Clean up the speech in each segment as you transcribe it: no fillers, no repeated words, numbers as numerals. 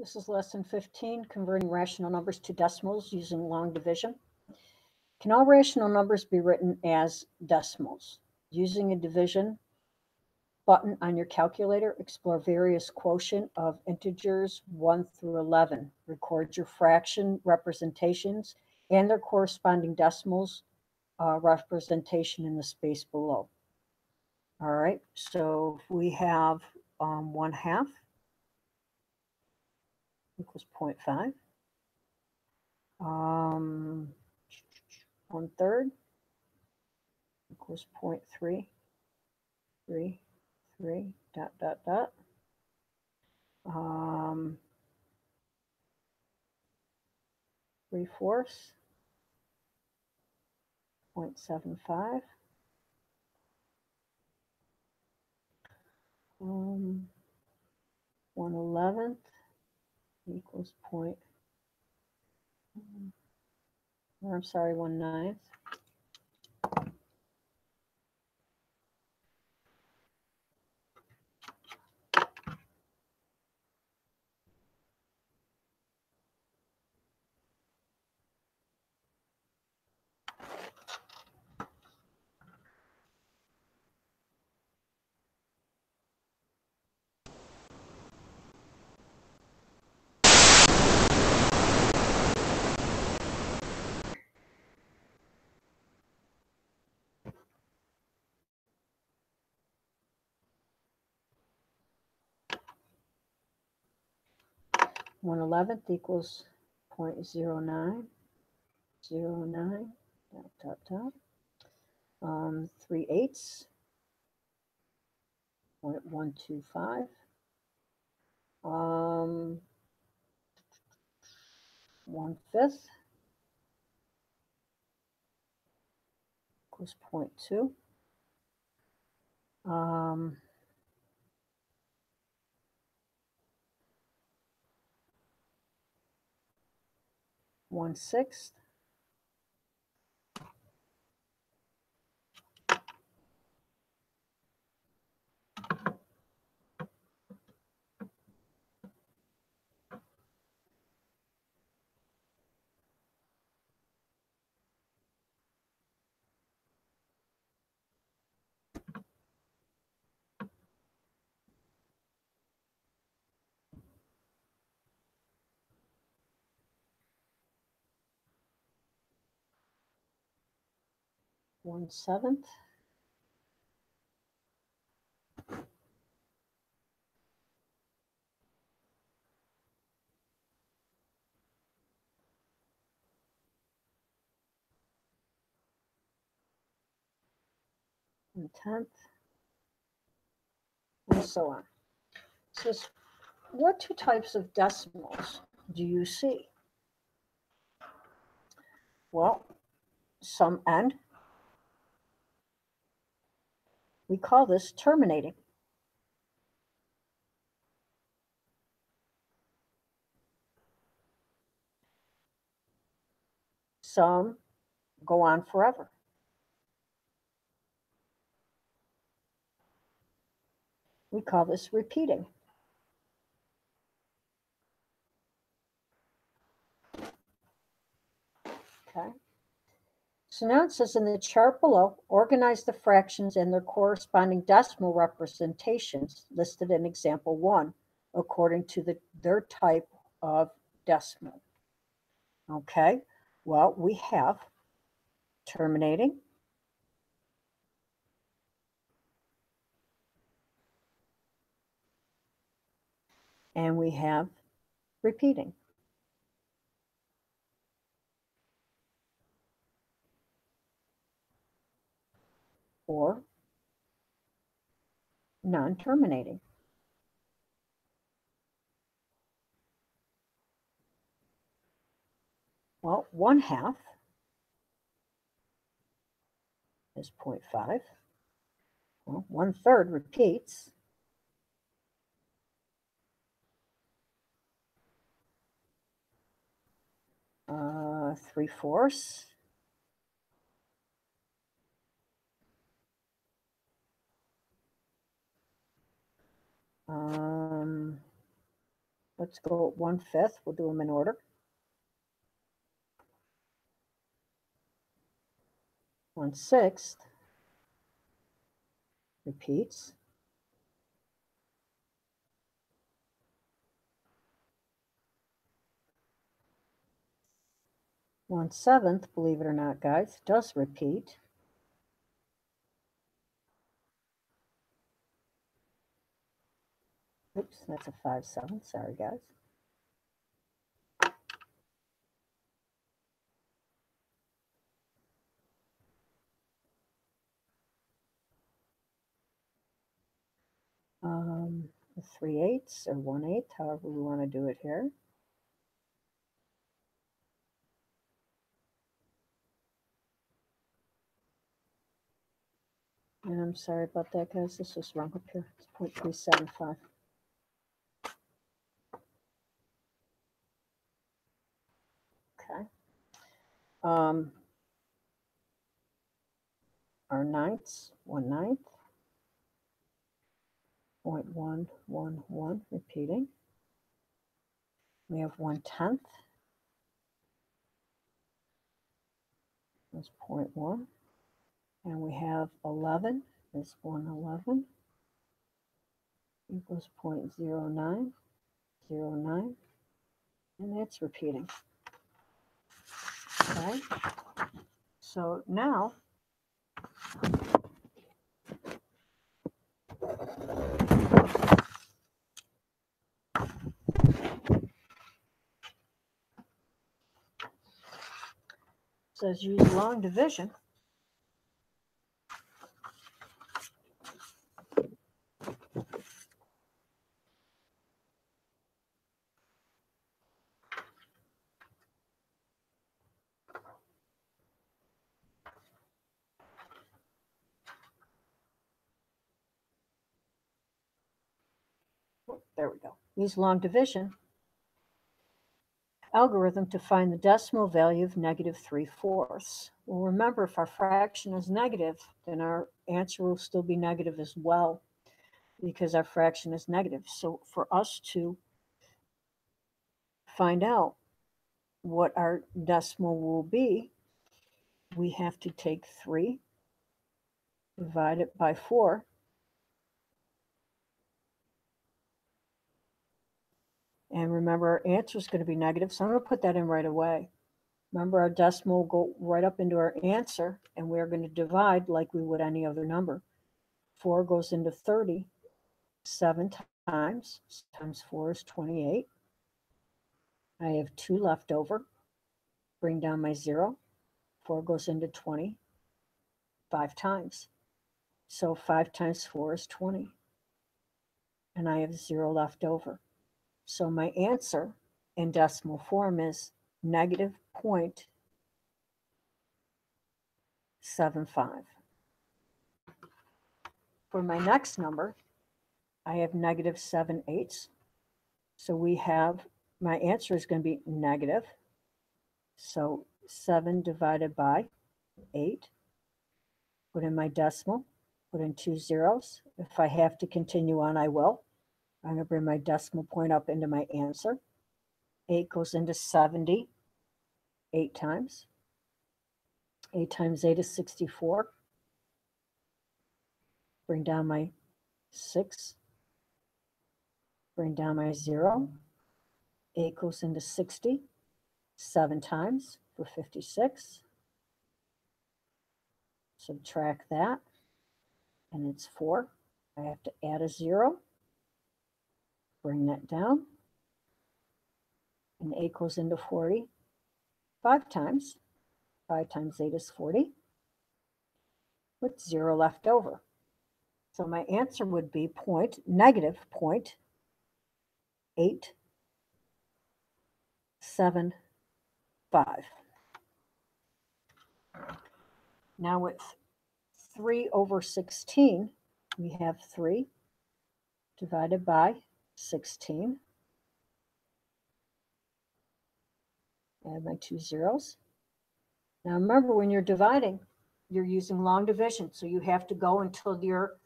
This is lesson 15, converting rational numbers to decimals using long division. Can all rational numbers be written as decimals? Using a division button on your calculator, explore various quotient of integers 1 through 11. Record your fraction representations and their corresponding decimals representation in the space below. All right, so we have 1/2 equals 0.5. 1/3 equals 0.333 ... 3/4 0.75. 1/11 equals 1/9. 1/11 equals 0.0909 ... 3/8 0.125. 1/5 equals 0.2. 1/6 1/7 1/10, and so on. It says, what two types of decimals do you see? Well, some end. We call this terminating. Some go on forever. We call this repeating. Okay. So now it says in the chart below, organize the fractions and their corresponding decimal representations listed in example 1 according to their type of decimal. Okay, well, we have terminating, and we have repeating. Or non-terminating. Well, 1/2 is 0.5. Well, 1/3 repeats. 3/4. let's go 1/5. We'll do them in order. 1/6 repeats. 1/7, believe it or not, guys, does repeat. Oops, that's a 5/7. Sorry, guys. The 3/8 or 1/8, however we want to do it here. And I'm sorry about that, guys. This was wrong up here. It's 0.375. Okay. Our ninths, 1/9. 0.111 repeating. We have 1/10. That's 0.1. And we have 11 is 1/11 equals 0.0909. And that's repeating. Okay. So now says use long division. There we go. Use long division algorithm to find the decimal value of -3/4. Well, remember, if our fraction is negative, then our answer will still be negative as well, because our fraction is negative. So for us to find out what our decimal will be, we have to take 3, divide it by 4, and remember our answer is going to be negative, so I'm going to put that in right away. Remember, our decimal will go right up into our answer, and we're going to divide like we would any other number. 4 goes into 30 7 times. 4 is 28. I have 2 left over. Bring down my 0. 4 goes into 20 5 times. So 5 times 4 is 20. And I have 0 left over. So my answer in decimal form is -0.75. For my next number, I have -7/8. So we have, my answer is going to be negative. So 7 divided by 8. Put in my decimal, put in 2 zeros. If I have to continue on, I will. I'm going to bring my decimal point up into my answer. 8 goes into 70 8 times. 8 times 8 is 64. Bring down my 6. Bring down my 0. 8 goes into 60. 7 times for 56. Subtract that, and it's 4. I have to add a 0. Bring that down. And 8 goes into 40. 5 times. 5 times 8 is 40. With 0 left over. So my answer would be -0.875. Now with 3/16, we have 3 divided by 16. Add my 2 zeros. Now remember, when you're dividing, you're using long division, so you have to go until your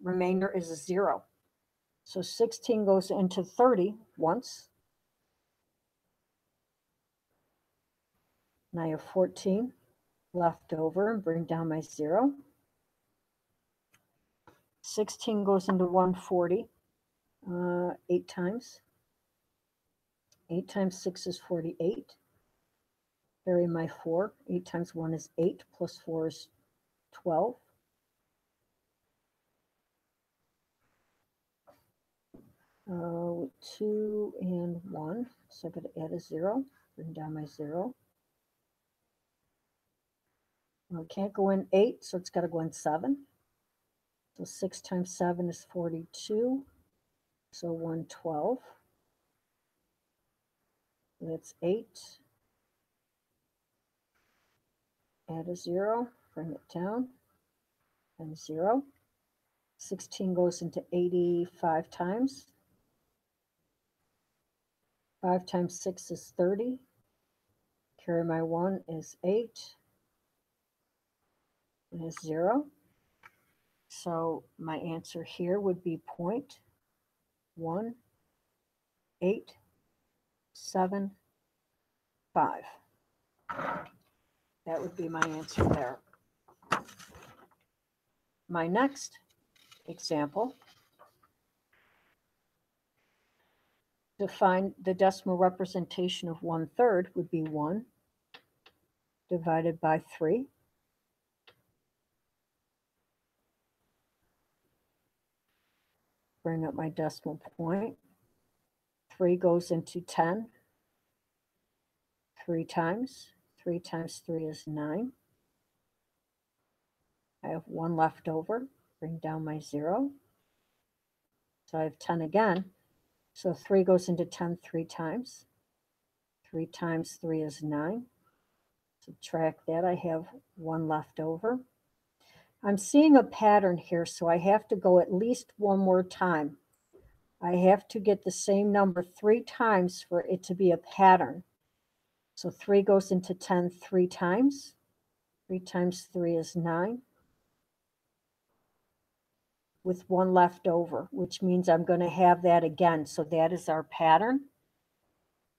remainder is a 0. So 16 goes into 30 once. And I have 14 left over and bring down my 0. 16 goes into 140 8 times. 8 times 6 is 48. Carry my 4. 8 times 1 is 8, plus 4 is 12. Uh, 2 and 1, so I got to add a 0, bring down my 0. Well, it can't go in 8, so it's got to go in 7. So 6 times 7 is 42, so 112. That's 8. Add a 0, bring it down, and 0. 16 goes into 85 times. 5 times 6 is 30. Carry my 1 is 8. And is 0. So my answer here would be 0.1875. That would be my answer there. My next example, to find the decimal representation of 1/3 would be 1 divided by 3. Bring up my decimal point. 3 goes into 10 3 times. 3 times 3 is 9. I have 1 left over. Bring down my 0. So I have 10 again. So 3 goes into 10 3 times. 3 times 3 is 9. Subtract that. I have 1 left over. I'm seeing a pattern here, so I have to go at least one more time. I have to get the same number 3 times for it to be a pattern. So 3 goes into 10 3 times. 3 times 3 is 9. With 1 left over, which means I'm going to have that again. So that is our pattern.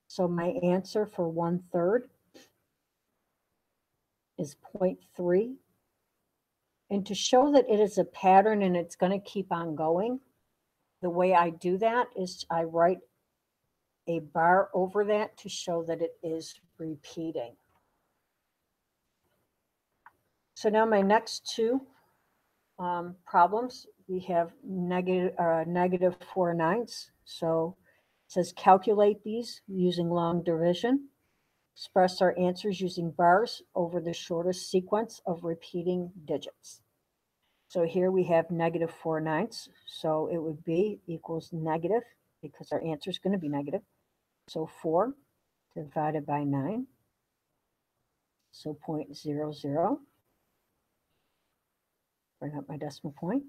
So my answer for 1/3 is 0.3. And to show that it is a pattern and it's going to keep on going, the way I do that is I write a bar over that to show that it is repeating. So now my next two problems, we have negative 4/9. So it says calculate these using long division. Express our answers using bars over the shortest sequence of repeating digits. So here we have negative 4/9. So it would be equals negative, because our answer is going to be negative. So 4 divided by 9. So 0.00. Bring up my decimal point.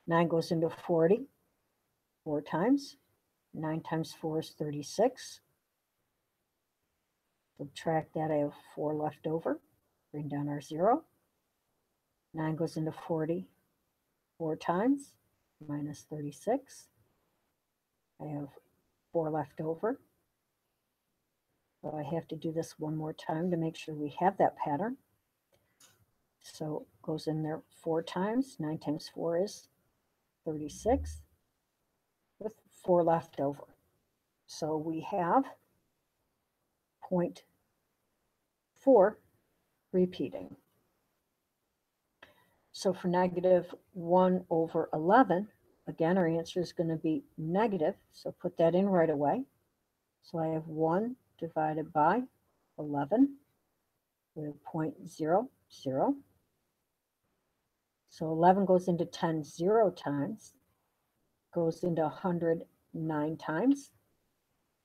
9 goes into 40 4 times. 9 times 4 is 36. Subtract that, I have 4 left over. Bring down our 0. 9 goes into 40 4 times, minus 36. I have 4 left over. So I have to do this one more time to make sure we have that pattern. So it goes in there 4 times. 9 times 4 is 36, with 4 left over. So we have 0.4 repeating. So for negative 1/11, again, our answer is going to be negative. So put that in right away. So I have 1 divided by 11. We have 0.00. So 11 goes into 10 0 times, goes into 100 9 times.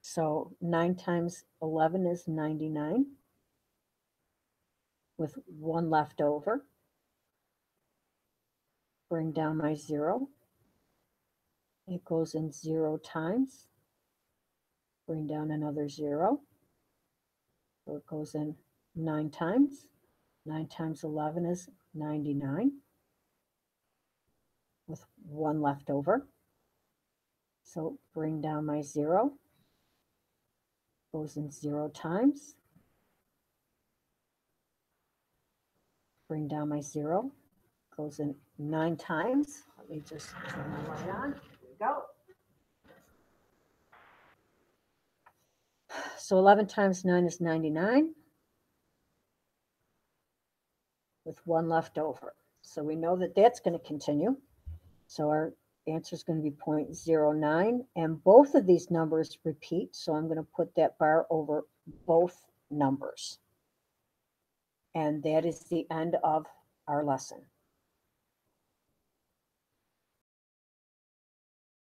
So 9 times 11 is 99, with 1 left over. Bring down my 0. It goes in 0 times. Bring down another 0. So it goes in 9 times. 9 times 11 is 99, with 1 left over. So bring down my 0. Goes in 0 times. Bring down my 0. Goes in 9 times. Let me just turn the light on. Here we go. So 11 times 9 is 99, with 1 left over. So we know that that's going to continue. So our answer is going to be 0.09, and both of these numbers repeat. So I'm going to put that bar over both numbers. And that is the end of our lesson.